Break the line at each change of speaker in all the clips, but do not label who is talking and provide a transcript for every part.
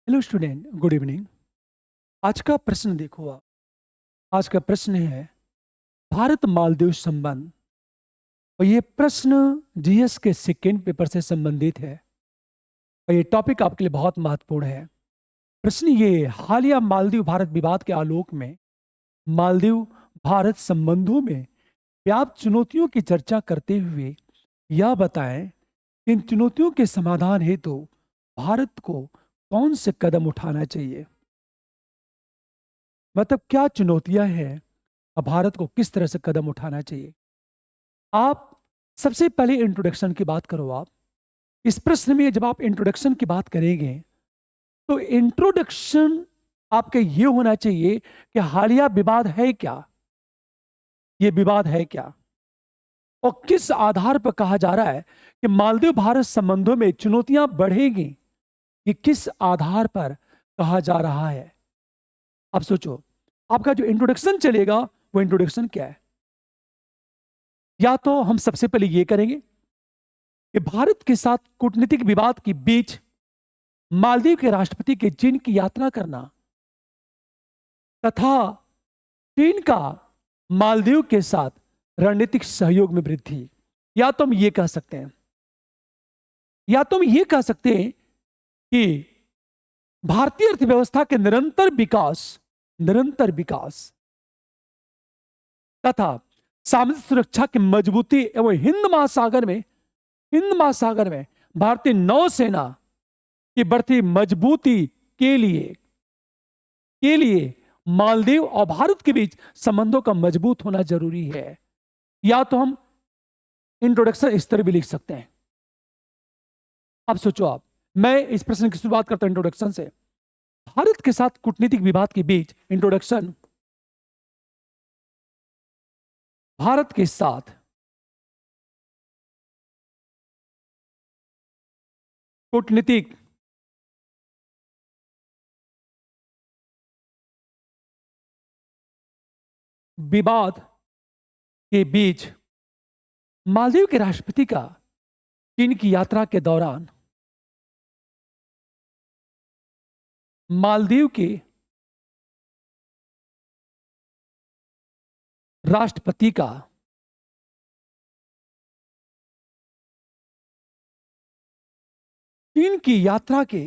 Hello student, good evening. आज का प्रश्न देखो आप। आज का प्रश्न है भारत मालदीव संबंध। और ये प्रश्न जीएस के सेकेंड पेपर से संबंधित है और ये टॉपिक आपके लिए बहुत महत्वपूर्ण है। प्रश्न ये हालिया मालदीव भारत विवाद के आलोक में मालदीव भारत संबंधों में व्याप्त चुनौतियों की चर्चा करते हुए यह बताएं कि इन चुनौतियों के समाधान हेतु भारत को कौन से कदम उठाना चाहिए। मतलब क्या चुनौतियां हैं और भारत को किस तरह से कदम उठाना चाहिए। आप सबसे पहले इंट्रोडक्शन की बात करो। आप इस प्रश्न में जब आप इंट्रोडक्शन की बात करेंगे तो इंट्रोडक्शन आपके ये होना चाहिए कि हालिया विवाद है क्या, ये विवाद है क्या और किस आधार पर कहा जा रहा है कि मालदीव भारत संबंधों में चुनौतियां बढ़ेंगी। ये किस आधार पर कहा जा रहा है। आप सोचो, आपका जो इंट्रोडक्शन चलेगा वो इंट्रोडक्शन क्या है। या तो हम सबसे पहले ये करेंगे कि भारत के साथ कूटनीतिक विवाद के बीच मालदीव के राष्ट्रपति के चीन की यात्रा करना तथा चीन का मालदीव के साथ रणनीतिक सहयोग में वृद्धि। या तो हम ये कह सकते हैं, या तो हम ये कह सकते हैं कि भारतीय अर्थव्यवस्था के निरंतर विकास तथा सामुद्रिक सुरक्षा की मजबूती एवं हिंद महासागर में भारतीय नौसेना की बढ़ती मजबूती के लिए मालदीव और भारत के बीच संबंधों का मजबूत होना जरूरी है। या तो हम इंट्रोडक्शन इस तरह भी लिख सकते हैं। अब सोचो आप, मैं इस प्रश्न की शुरुआत करता हूं इंट्रोडक्शन से। भारत के साथ कूटनीतिक विवाद के बीच इंट्रोडक्शन। भारत के साथ कूटनीतिक विवाद के बीच मालदीव के राष्ट्रपति का चीन की यात्रा के दौरान मालदीव के राष्ट्रपति का चीन की यात्रा के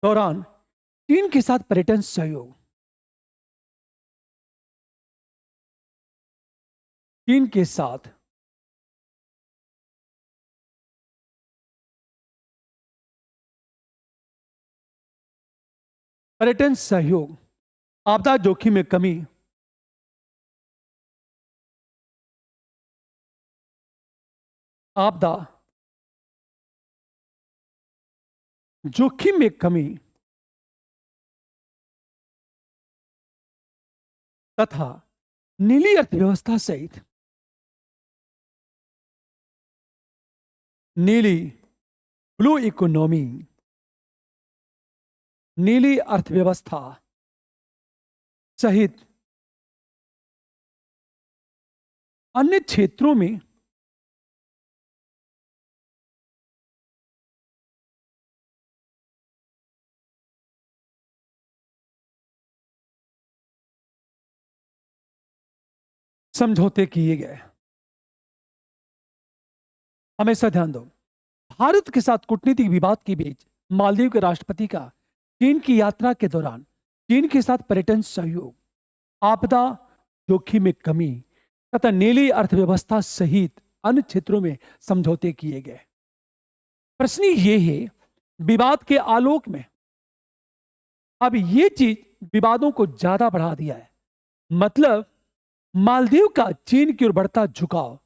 दौरान चीन के साथ पर्यटन सहयोग, चीन के साथ पर्यटन सहयोग, आपदा जोखिम में कमी, आपदा जोखिम में कमी तथा नीली अर्थव्यवस्था सहित नीली ब्लू इकोनॉमी, नीली अर्थव्यवस्था सहित अन्य क्षेत्रों में समझौते किए गए। हमेशा ध्यान दो, भारत के साथ कूटनीतिक विवाद के बीच मालदीव के राष्ट्रपति का चीन की यात्रा के दौरान चीन के साथ पर्यटन सहयोग, आपदा जोखिम में कमी तथा नीली अर्थव्यवस्था सहित अन्य क्षेत्रों में समझौते किए गए। प्रश्न ये है, विवाद के आलोक में अब ये चीज विवादों को ज्यादा बढ़ा दिया है। मतलब मालदीव का चीन की ओर बढ़ता झुकाव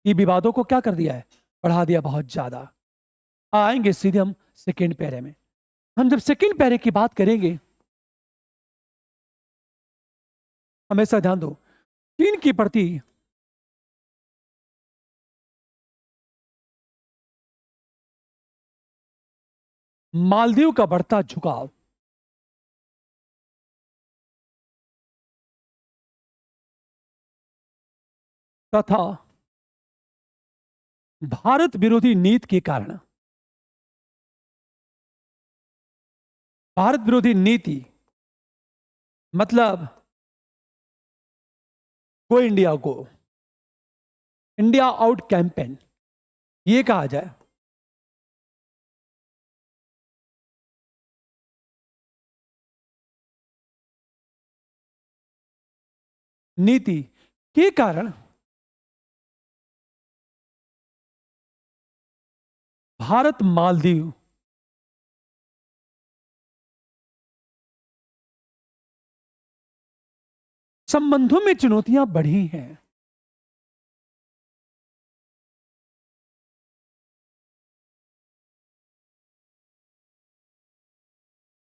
ये विवादों को क्या कर दिया है, बढ़ा दिया बहुत ज्यादा। आएंगे सीधे हम सेकेंड पैरे में। हम जब सेकेंड पैरे की बात करेंगे, हमेशा ध्यान दो, चीन के प्रति मालदीव का बढ़ता झुकाव तथा भारत विरोधी नीति के कारण भारत विरोधी नीति मतलब गो इंडिया गो, इंडिया आउट कैंपेन, ये कहा जाए। नीति के कारण भारत मालदीव संबंधों में चुनौतियां बढ़ी हैं।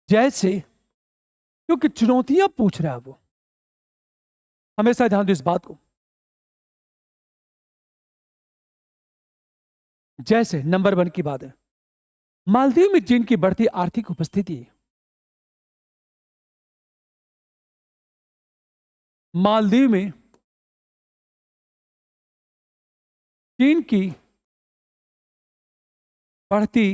जैसे, क्योंकि चुनौतियां पूछ रहा है वो, हमेशा ध्यान दो इस बात को। जैसे नंबर 1 की बात है, मालदीव में चीन की बढ़ती आर्थिक उपस्थिति। मालदीव में चीन की बढ़ती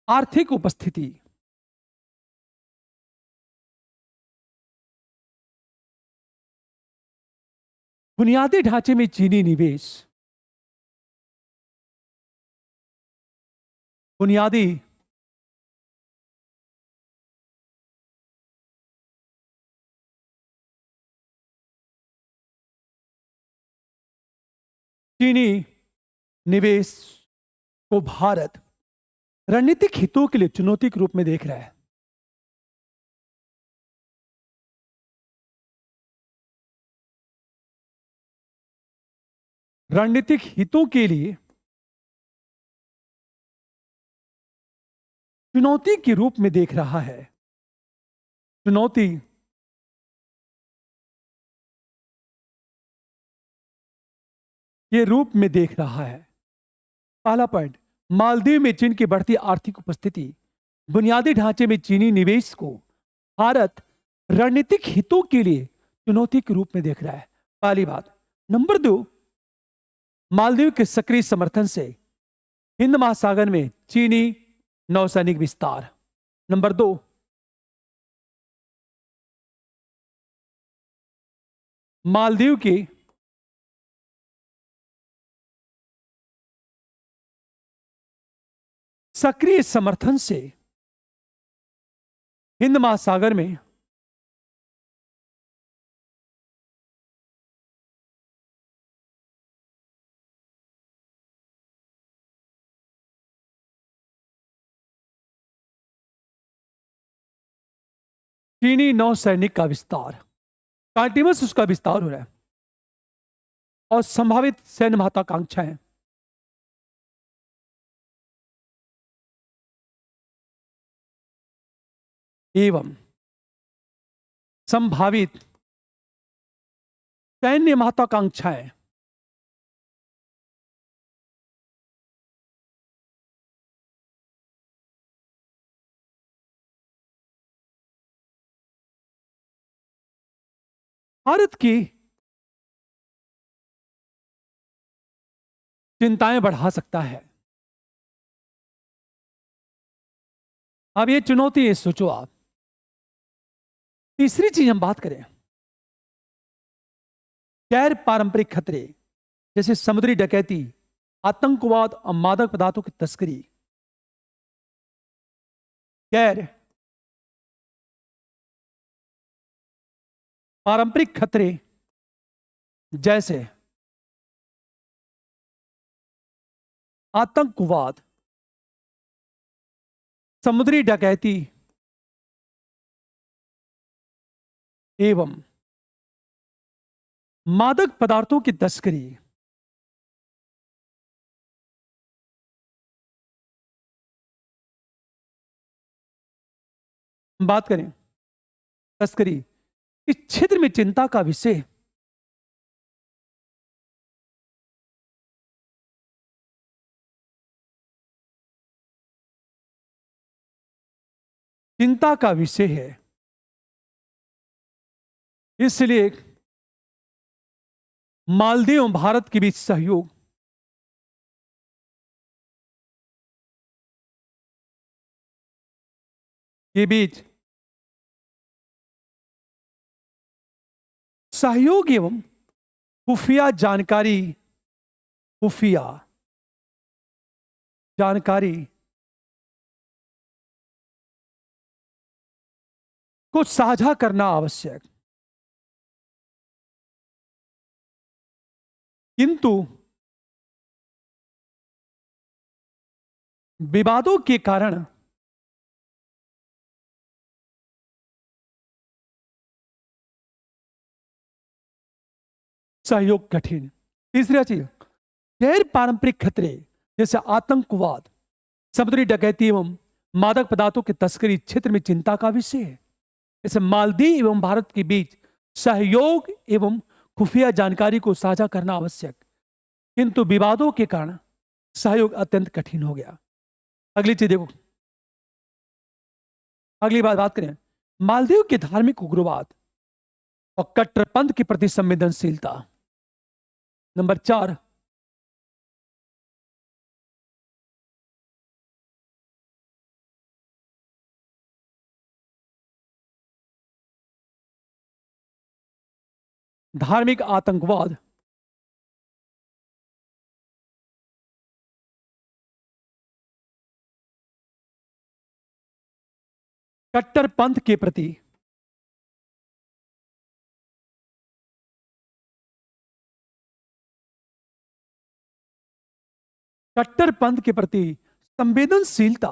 आर्थिक उपस्थिति बुनियादी ढांचे में चीनी निवेश, बुनियादी चीनी निवेश को भारत रणनीतिक हितों के लिए चुनौती के रूप में देख रहा है। रणनीतिक हितों के लिए चुनौती के रूप में देख रहा है। चुनौती के रूप में देख रहा है। पहला पॉइंट, मालदीव में चीन की बढ़ती आर्थिक उपस्थिति बुनियादी ढांचे में चीनी निवेश को भारत रणनीतिक हितों के लिए चुनौती के रूप में देख रहा है, पहली बात। नंबर 2, मालदीव के सक्रिय समर्थन से हिंद महासागर में चीनी नौसैनिक विस्तार। नंबर 2, मालदीव की सक्रिय समर्थन से हिंद महासागर में चीनी नौसैनिक का विस्तार, कंटिन्यूअस उसका विस्तार हो रहा है, और संभावित सैन्य महत्वाकांक्षाएं। एवं संभावित सैन्य महत्वाकांक्षाएं भारत की चिंताएं बढ़ा सकता है। अब ये चुनौती है, सोचो आप। तीसरी चीज हम बात करें, गैर पारंपरिक खतरे जैसे समुद्री डकैती, आतंकवाद और मादक पदार्थों की तस्करी। गैर पारंपरिक खतरे जैसे आतंकवाद, समुद्री डकैती एवं मादक पदार्थों की तस्करी। बात करें तस्करी, इस क्षेत्र में चिंता का विषय चिंता का विषय है। इसलिए मालदीव और भारत के बीच सहयोग के बीच सहयोग एवं खुफिया जानकारी को साझा करना आवश्यक, किंतु विवादों के कारण सहयोग कठिन। तीसरा चीज, गैर पारंपरिक खतरे जैसे आतंकवाद, समुद्री डकैती एवं मादक पदार्थों की तस्करी क्षेत्र में चिंता का विषय है। जैसे मालदीव एवं भारत के बीच सहयोग एवं खुफिया जानकारी को साझा करना आवश्यक, किंतु विवादों के कारण सहयोग अत्यंत कठिन हो गया। अगली चीज देखो, अगली बात करें, मालदीव के धार्मिक उग्रवाद और कट्टरपंथ के प्रति संवेदनशीलता। नंबर 4, धार्मिक आतंकवाद, कट्टरपंथ के प्रति संवेदनशीलता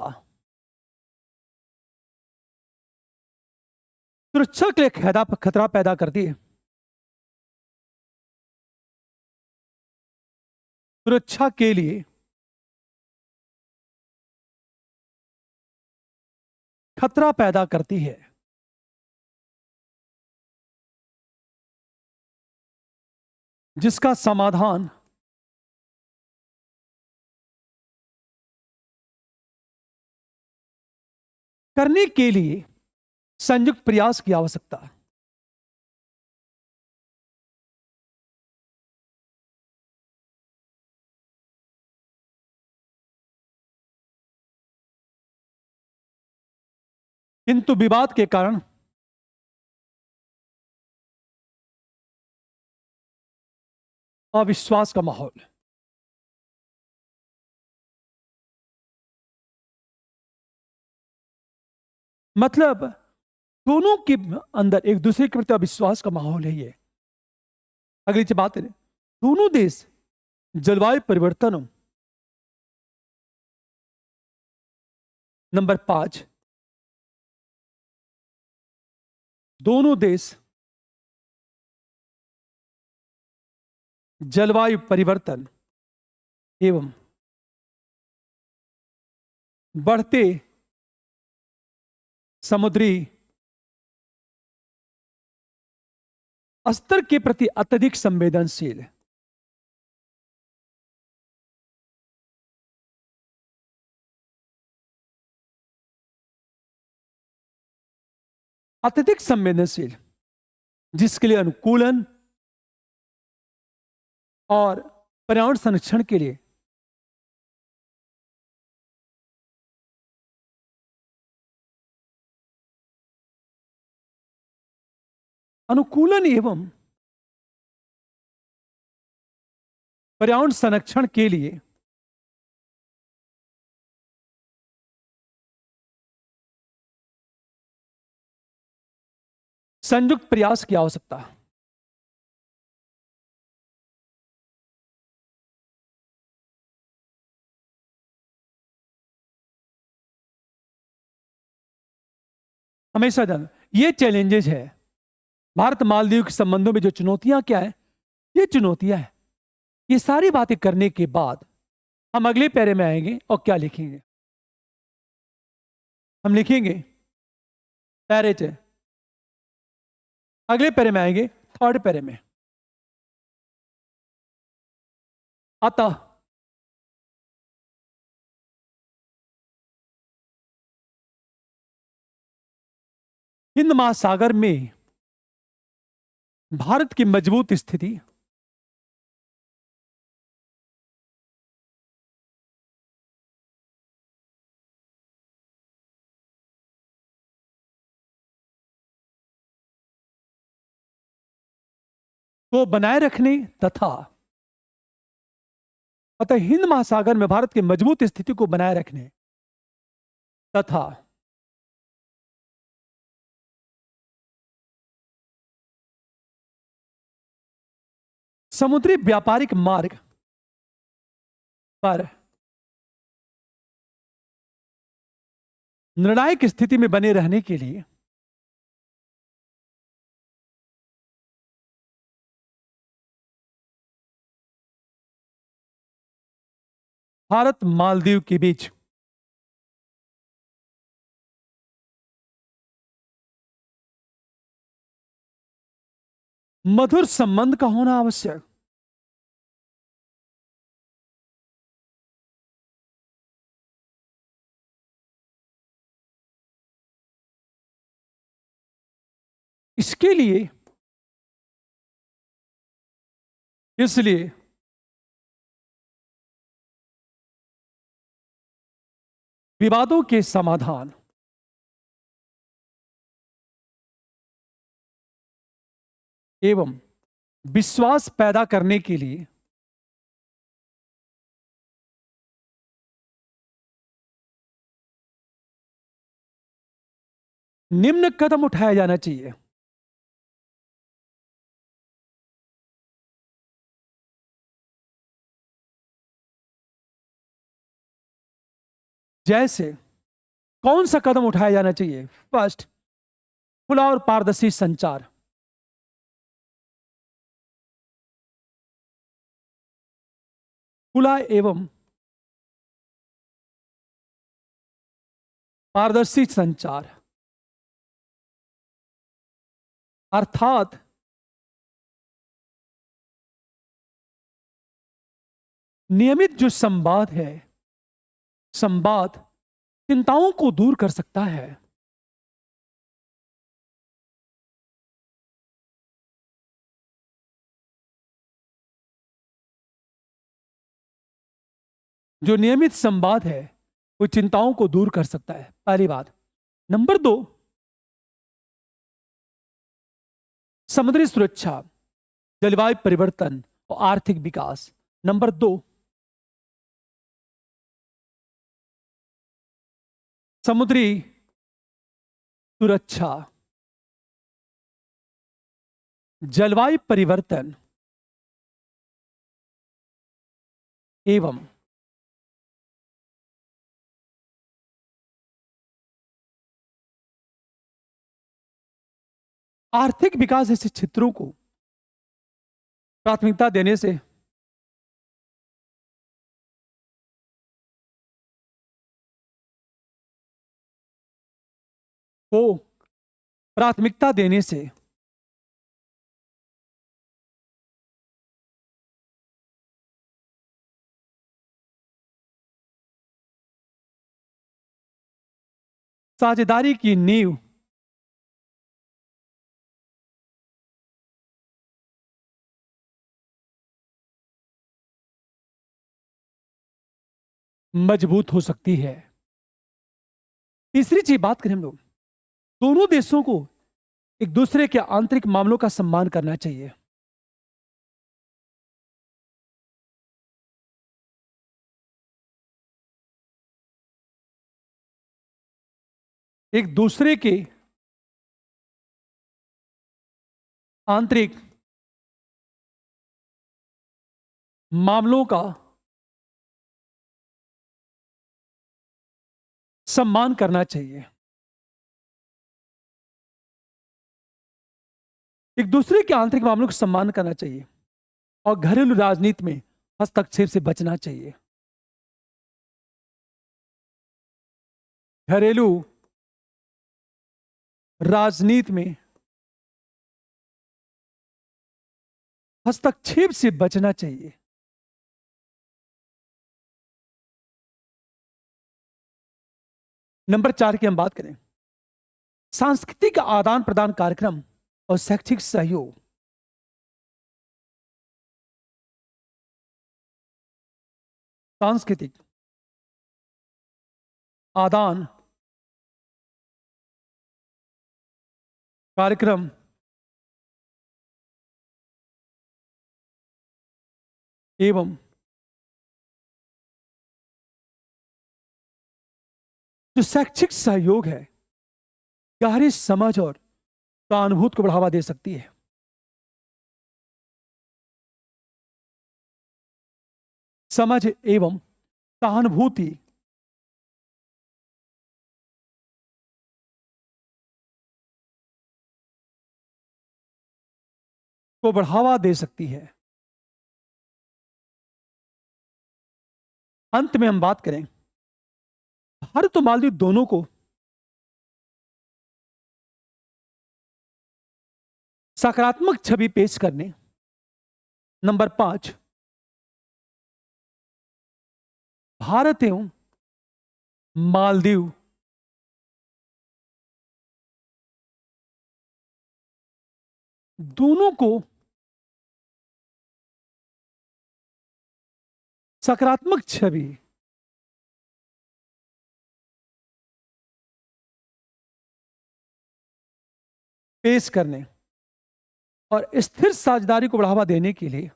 सुरक्षा के लिए खतरा पैदा करती है। सुरक्षा के लिए खतरा पैदा करती है, जिसका समाधान करने के लिए संयुक्त प्रयास की आवश्यकता है। किंतु विवाद के कारण अविश्वास का माहौल, मतलब दोनों के अंदर एक दूसरे के प्रति अविश्वास का माहौल है ये। अगली बात है, दोनों देश जलवायु परिवर्तन। नंबर 5, दोनों देश जलवायु परिवर्तन एवं बढ़ते समुद्री स्तर के प्रति अत्यधिक संवेदनशील। अत्यधिक संवेदनशील, जिसके लिए अनुकूलन और पर्यावरण संरक्षण के लिए अनुकूलन एवं पर्यावरण संरक्षण के लिए संयुक्त प्रयास की आवश्यकता है। हमेशा ध्यान, ये चैलेंजेस है भारत मालदीव के संबंधों में। जो चुनौतियां क्या है, ये चुनौतियां है। ये सारी बातें करने के बाद हम अगले पैरे में आएंगे और क्या लिखेंगे। हम लिखेंगे पैरे च अगले पैरे में आएंगे, थर्ड पैरे में, अतः हिंद महासागर में भारत की मजबूत स्थिति को बनाए रखने तथा अतः हिंद महासागर में भारत की मजबूत स्थिति को बनाए रखने तथा समुद्री व्यापारिक मार्ग पर निर्णायक स्थिति में बने रहने के लिए भारत मालदीव के बीच मधुर संबंध का होना आवश्यक। इसलिए विवादों के समाधान एवं विश्वास पैदा करने के लिए निम्न कदम उठाया जाना चाहिए। जैसे कौन सा कदम उठाया जाना चाहिए? फर्स्ट, खुला और पारदर्शी संचार। खुला एवं पारदर्शी संचार अर्थात नियमित जो संवाद है, संवाद चिंताओं को दूर कर सकता है। जो नियमित संवाद है वो चिंताओं को दूर कर सकता है, पहली बात। नंबर 2, समुद्री सुरक्षा, जलवायु परिवर्तन और आर्थिक विकास। नंबर 2, समुद्री सुरक्षा, जलवायु परिवर्तन एवं आर्थिक विकास जैसे क्षेत्रों को प्राथमिकता देने से को प्राथमिकता देने से साझेदारी की नींव मजबूत हो सकती है। तीसरी चीज बात करें हम लोग, दोनों देशों को एक दूसरे के आंतरिक मामलों का सम्मान करना चाहिए। एक दूसरे के आंतरिक मामलों का सम्मान करना चाहिए। एक दूसरे के आंतरिक मामलों का सम्मान करना चाहिए और घरेलू राजनीति में हस्तक्षेप से बचना चाहिए। घरेलू राजनीति में हस्तक्षेप से बचना चाहिए। नंबर 4 की हम बात करें, सांस्कृतिक आदान प्रदान कार्यक्रम और शैक्षिक सहयोग। सांस्कृतिक आदान कार्यक्रम एवं जो शैक्षिक सहयोग है, गहरी समझ और सहानुभूति को बढ़ावा दे सकती है। समझ एवं सहानुभूति को बढ़ावा दे सकती है। अंत में हम बात करें, भारत और मालदीव दोनों को सकारात्मक छवि पेश करने, नंबर 5, भारत एवं मालदीव दोनों को सकारात्मक छवि पेश करने और स्थिर साझेदारी को बढ़ावा देने के लिए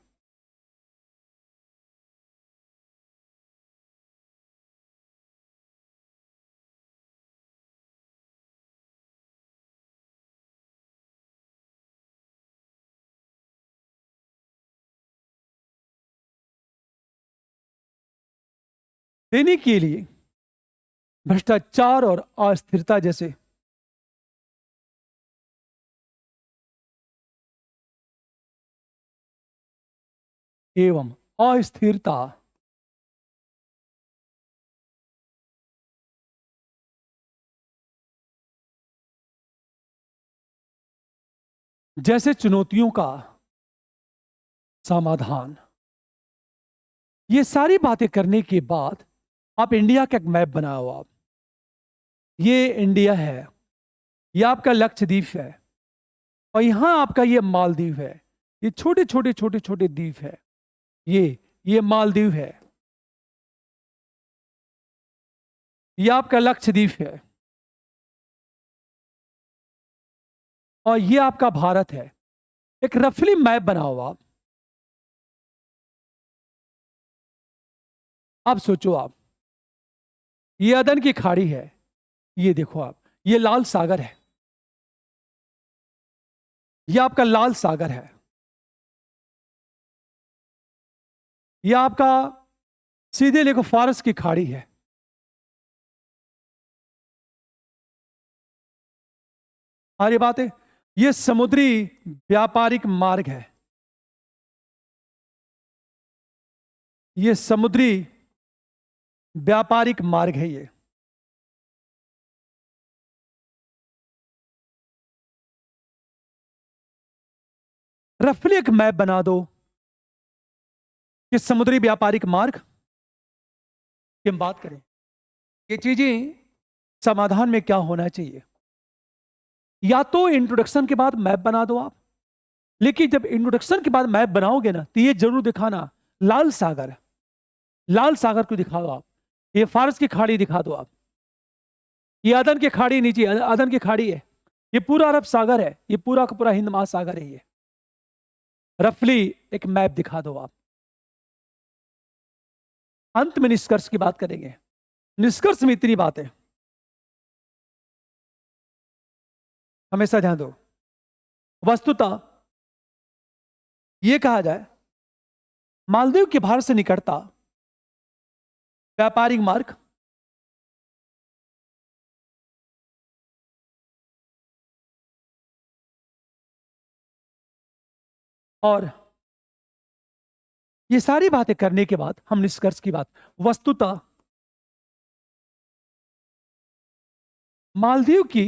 भ्रष्टाचार और अस्थिरता जैसे एवं अस्थिरता जैसे चुनौतियों का समाधान, ये सारी बातें करने के बाद आप इंडिया का एक मैप बनाओ। आप, ये इंडिया है, ये आपका लक्षद्वीप है, और यहां आपका ये मालदीव है। ये छोटे छोटे छोटे छोटे द्वीप है। ये मालदीव है, ये आपका लक्षद्वीप है, और ये आपका भारत है। एक रफली मैप बनाओ आप। आप सोचो, आप, ये अदन की खाड़ी है, ये देखो आप, ये लाल सागर है, ये आपका लाल सागर है, ये आपका सीधे देखो फारस की खाड़ी है, और ये बात है, ये समुद्री व्यापारिक मार्ग है, ये समुद्री व्यापारिक मार्ग है। ये रफली एक मैप बना दो कि समुद्री व्यापारिक मार्ग की हम बात करें, ये चीजें समाधान में क्या होना चाहिए। या तो इंट्रोडक्शन के बाद मैप बना दो आप, लेकिन जब इंट्रोडक्शन के बाद मैप बनाओगे ना, तो ये जरूर दिखाना लाल सागर, लाल सागर को दिखा दो आप, ये फारस की खाड़ी दिखा दो आप, ये अदन की खाड़ी, नीचे अदन की खाड़ी है, ये पूरा अरब सागर है, ये पूरा का पूरा हिंद महासागर है। ये रफली एक मैप दिखा दो आप। अंत में निष्कर्ष की बात करेंगे। निष्कर्ष में इतनी बात है, हमेशा ध्यान दो। वस्तुतः यह कहा जाए, मालदीव के भारत से निकटता, व्यापारिक मार्ग, और ये सारी बातें करने के बाद हम निष्कर्ष की बात, वस्तुतः मालदीव की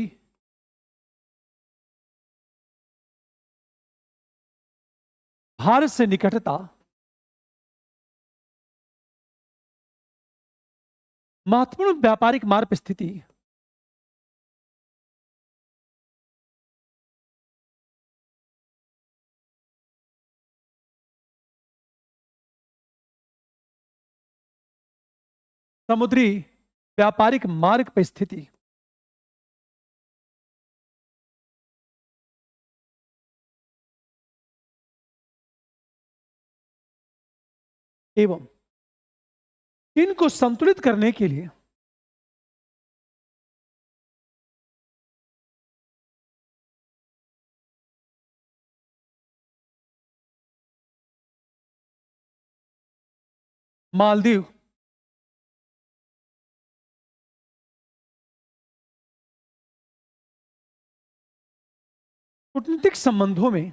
भारत से निकटता महत्वपूर्ण व्यापारिक मार्ग पर स्थिति, समुद्री व्यापारिक मार्ग पर स्थिति, एवं चीन को संतुलित करने के लिए मालदीव कूटनीतिक संबंधों में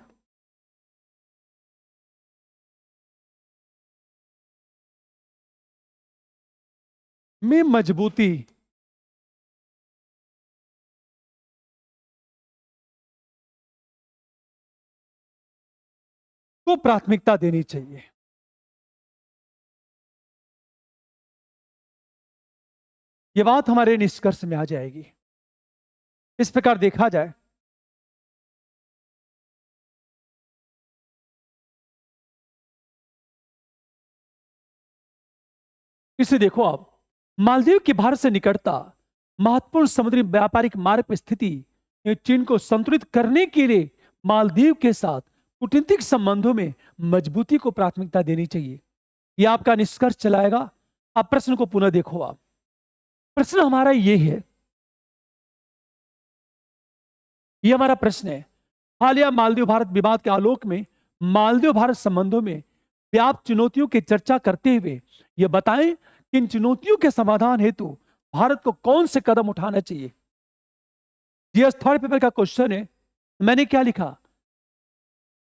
मजबूती को प्राथमिकता देनी चाहिए। यह बात हमारे निष्कर्ष में आ जाएगी। इस प्रकार देखा जाए इसे देखो आप, मालदीव की भारत से निकटता महत्वपूर्ण समुद्री व्यापारिक मार्ग पर स्थिति चीन को संतुलित करने के लिए मालदीव के साथ कूटनीतिक संबंधों में मजबूती को प्राथमिकता देनी चाहिए। यह आपका निष्कर्ष चलाएगा। आप प्रश्न को पुनः देखो। आप प्रश्न हमारा यह है, यह हमारा प्रश्न है, हालिया मालदीव भारत विवाद के आलोक में मालदीव भारत संबंधों में व्याप्त चुनौतियों की चर्चा करते हुए यह बताएं कि इन चुनौतियों के समाधान हेतु भारत को कौन से कदम उठाना चाहिए। यह थर्ड पेपर का क्वेश्चन है। मैंने क्या लिखा,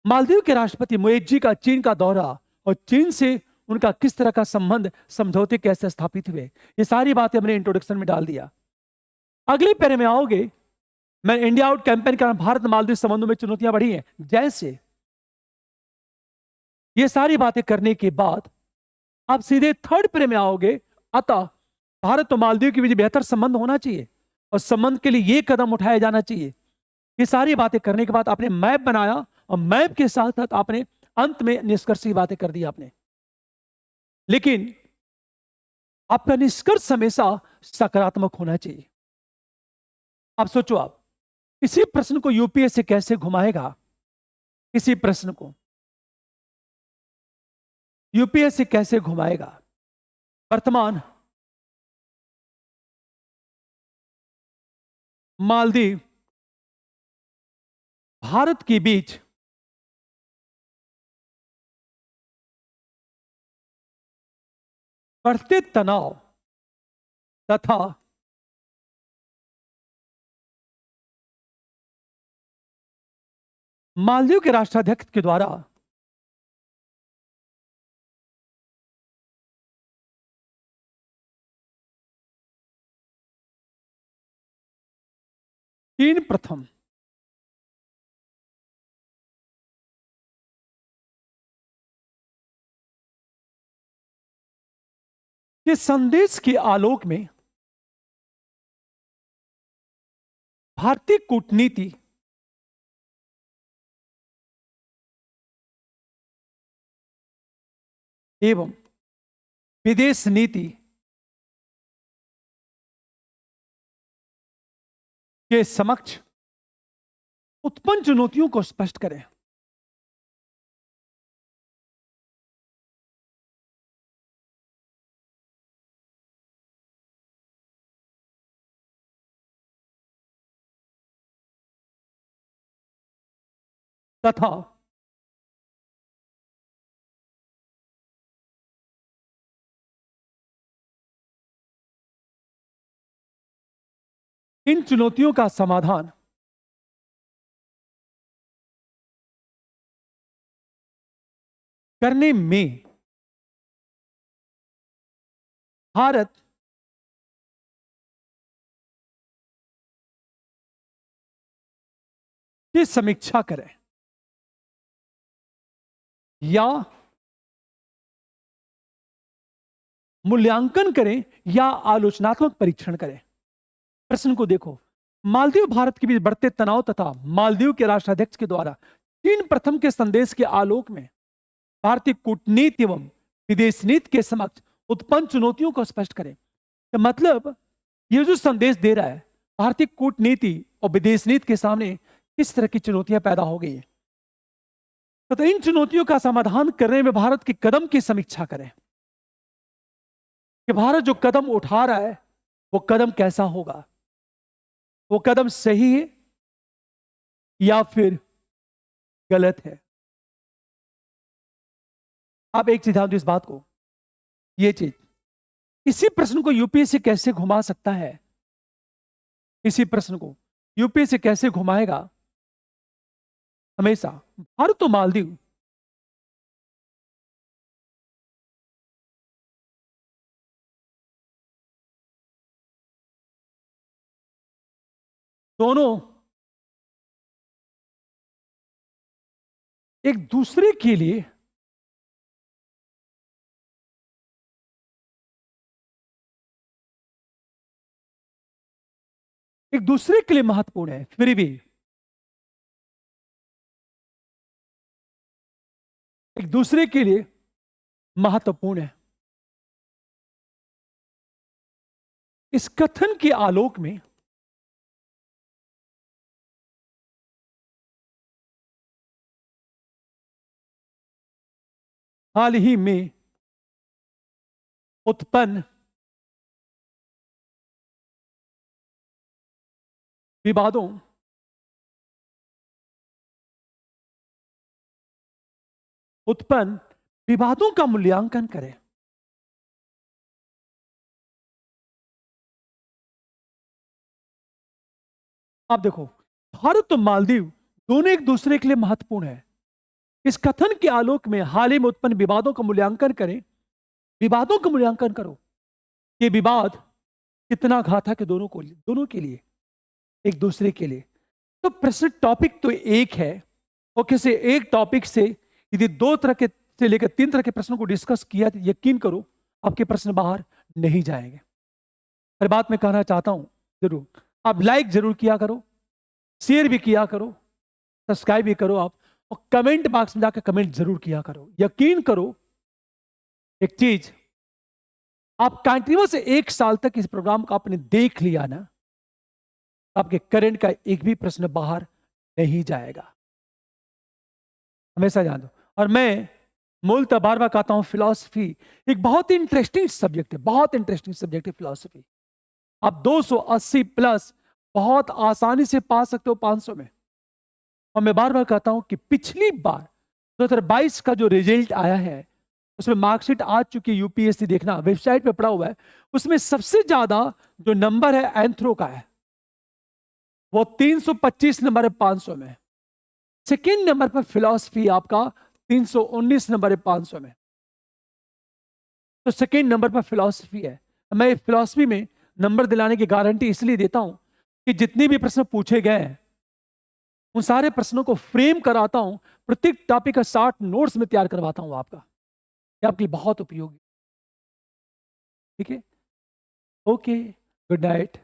मालदीव के राष्ट्रपति मुइज्जी का चीन का दौरा और चीन से उनका किस तरह का संबंध, समझौते कैसे स्थापित हुए, ये सारी बातें हमने इंट्रोडक्शन में डाल दिया। अगले पैरे में आओगे, मैं इंडिया आउट कैंपेन का भारत मालदीव संबंधों में चुनौतियां बढ़ी हैं, जैसे ये सारी बातें करने के बाद आप सीधे थर्ड पेरे में आओगे। अतः भारत और मालदीव के बीच बेहतर संबंध होना चाहिए और संबंध के लिए यह कदम उठाया जाना चाहिए। ये सारी बातें करने के बाद आपने मैप बनाया और मैप के साथ साथ आपने अंत में निष्कर्ष की बातें कर दी आपने। लेकिन आपका निष्कर्ष हमेशा सकारात्मक होना चाहिए। आप सोचो, आप इसी प्रश्न को यूपीएससी कैसे घुमाएगा। इसी प्रश्न को यूपीएससी कैसे घुमाएगा। वर्तमान मालदीव भारत के बीच बढ़ते तनाव तथा मालदीव के राष्ट्राध्यक्ष के द्वारा चीन प्रथम के संदेश के आलोक में भारतीय कूटनीति एवं विदेश नीति के समक्ष उत्पन्न चुनौतियों को स्पष्ट करें। तथा इन चुनौतियों का समाधान करने में भारत की समीक्षा करें या मूल्यांकन करें या आलोचनात्मक परीक्षण करें। प्रश्न को देखो, मालदीव भारत के बीच बढ़ते तनाव तथा मालदीव के राष्ट्राध्यक्ष के द्वारा चीन प्रथम के संदेश के आलोक में भारतीय कूटनीति एवं विदेश नीति के समक्ष उत्पन्न चुनौतियों को स्पष्ट करें। तो मतलब ये जो संदेश दे रहा है, भारतीय कूटनीति और विदेश नीति के सामने किस तरह की चुनौतियां पैदा हो गई है, तो इन चुनौतियों का समाधान करने में भारत के कदम की समीक्षा करें। कि भारत जो कदम उठा रहा है वो कदम कैसा होगा, वो कदम सही है या फिर गलत है। आप एक चीज ध्यान दो इस बात को, ये चीज, इसी प्रश्न को यूपीएससी कैसे घुमा सकता है, इसी प्रश्न को यूपीएससी कैसे घुमाएगा, हमेशा भारत तो मालदीव, दोनों एक दूसरे के लिए महत्वपूर्ण है, फिर भी एक दूसरे के लिए महत्वपूर्ण है। इस कथन के आलोक में हाल ही में उत्पन्न विवादों का मूल्यांकन करें। आप देखो, भारत और मालदीव दोनों एक दूसरे के लिए महत्वपूर्ण है। इस कथन के आलोक में हाल ही में उत्पन्न विवादों का मूल्यांकन करें, विवादों का मूल्यांकन करो, ये विवाद कितना घातक है दोनों के लिए, एक दूसरे के लिए। तो प्रश्न टॉपिक तो एक है, और किसी एक टॉपिक से यदि 2 तरह के से लेकर 3 तरह के प्रश्नों को डिस्कस किया तो यकीन करो आपके प्रश्न बाहर नहीं जाएंगे। हर बात मैं कहना चाहता हूं, जरूर आप लाइक जरूर किया करो, शेयर भी किया करो, सब्सक्राइब भी करो आप, और कमेंट बॉक्स में जाकर कमेंट जरूर किया करो। यकीन करो एक चीज, आप कंटिन्यूअस 1 साल तक इस प्रोग्राम को आपने देख लिया ना, आपके करंट का एक भी प्रश्न बाहर नहीं जाएगा, हमेशा जान दो। और मैं मूलतः बार बार कहता हूं, फिलॉसफी एक बहुत ही इंटरेस्टिंग सब्जेक्ट है, बहुत इंटरेस्टिंग सब्जेक्ट है फिलॉसफी। आप 280 प्लस बहुत आसानी से पा सकते हो 500 में। और मैं बार बार कहता हूं कि पिछली बार 2022 का जो रिजल्ट आया है उसमें मार्कशीट आ चुकी है, यूपीएससी देखना वेबसाइट पे पड़ा हुआ है, उसमें सबसे ज्यादा जो नंबर है एंथ्रो का है, वो 325 नंबर है 500 में। सेकेंड नंबर पर फिलॉसफी आपका 319 नंबर है 500 में। तो सेकेंड नंबर पर फिलॉसफी है। मैं फिलॉसफी में नंबर दिलाने की गारंटी इसलिए देता हूं कि जितने भी प्रश्न पूछे गए हैं उन सारे प्रश्नों को फ्रेम कराता हूं, प्रत्येक टॉपिक का 60 नोट्स में तैयार करवाता हूं आपका, ये आपके लिए बहुत उपयोगी। ठीक है, ओके, गुड नाइट।